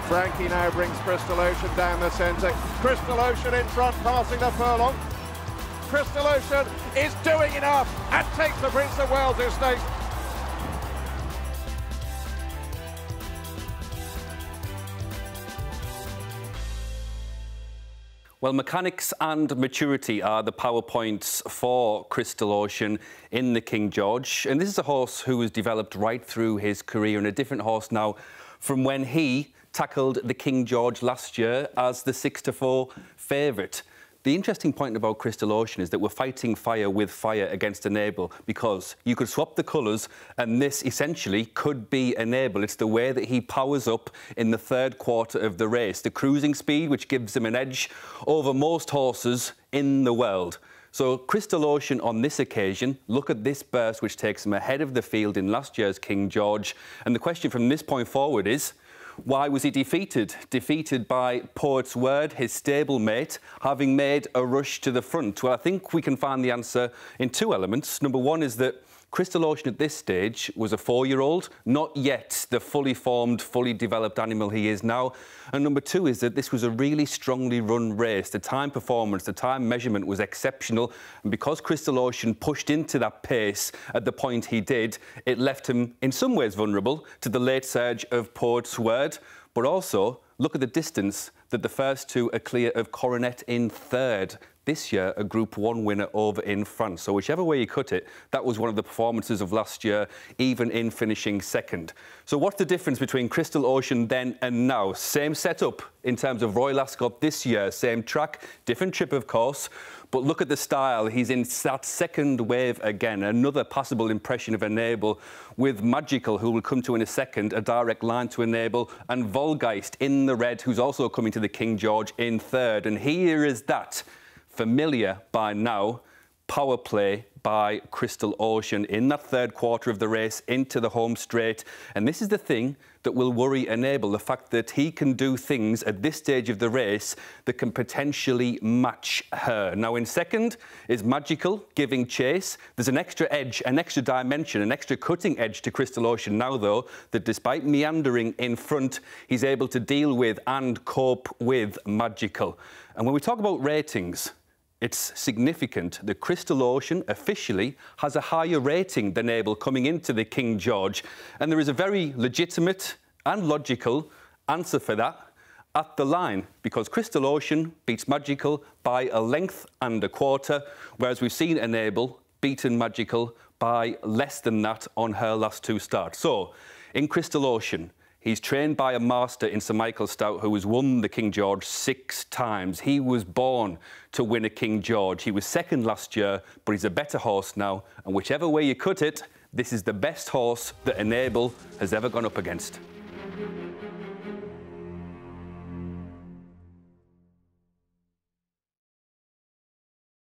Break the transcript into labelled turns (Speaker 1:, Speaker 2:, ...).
Speaker 1: Frankie now brings Crystal Ocean down the centre. Crystal Ocean in front, passing the furlong. Crystal Ocean is doing enough and takes the Prince of Wales estate.
Speaker 2: Well, mechanics and maturity are the power points for Crystal Ocean in the King George. And this is a horse who was developed right through his career, and a different horse now from when he tackled the King George last year as the 6-4 favourite. The interesting point about Crystal Ocean is that we're fighting fire with fire against Enable, because you could swap the colours and this essentially could be Enable. It's the way that he powers up in the third quarter of the race, the cruising speed which gives him an edge over most horses in the world. So Crystal Ocean on this occasion, look at this burst which takes him ahead of the field in last year's King George. And the question from this point forward is, why was he defeated? Defeated by Poet's Word, his stablemate, having made a rush to the front. Well, I think we can find the answer in two elements. Number one is that Crystal Ocean at this stage was a 4-year-old, not yet the fully formed, fully developed animal he is now. And number two is that this was a really strongly run race. The time performance, the time measurement was exceptional. And because Crystal Ocean pushed into that pace at the point he did, it left him in some ways vulnerable to the late surge of Poet's Word. But also, look at the distance that the first two are clear of Coronet in third. This year, a Group 1 winner over in France. So whichever way you cut it, that was one of the performances of last year, even in finishing second. So what's the difference between Crystal Ocean then and now? Same setup in terms of Royal Ascot this year, same track, different trip, of course. But look at the style. He's in that second wave again. Another possible impression of Enable with Magical, who we'll come to in a second, a direct line to Enable, and Volgeist in the red, who's also coming to the King George in third. And here is that familiar by now power play by Crystal Ocean in that third quarter of the race into the home straight. And this is the thing that will worry Enable, the fact that he can do things at this stage of the race that can potentially match her. Now, in second is Magical, giving chase. There's an extra edge, an extra dimension, an extra cutting edge to Crystal Ocean now, though, that despite meandering in front, he's able to deal with and cope with Magical. And when we talk about ratings, it's significant that Crystal Ocean officially has a higher rating than Enable coming into the King George. And there is a very legitimate and logical answer for that at the line, because Crystal Ocean beats Magical by a length and a quarter, whereas we've seen Enable beaten Magical by less than that on her last two starts. So, in Crystal Ocean, he's trained by a master in Sir Michael Stoute, who has won the King George 6 times. He was born to win a King George. He was second last year, but he's a better horse now. And whichever way you cut it, this is the best horse that Enable has ever gone up against.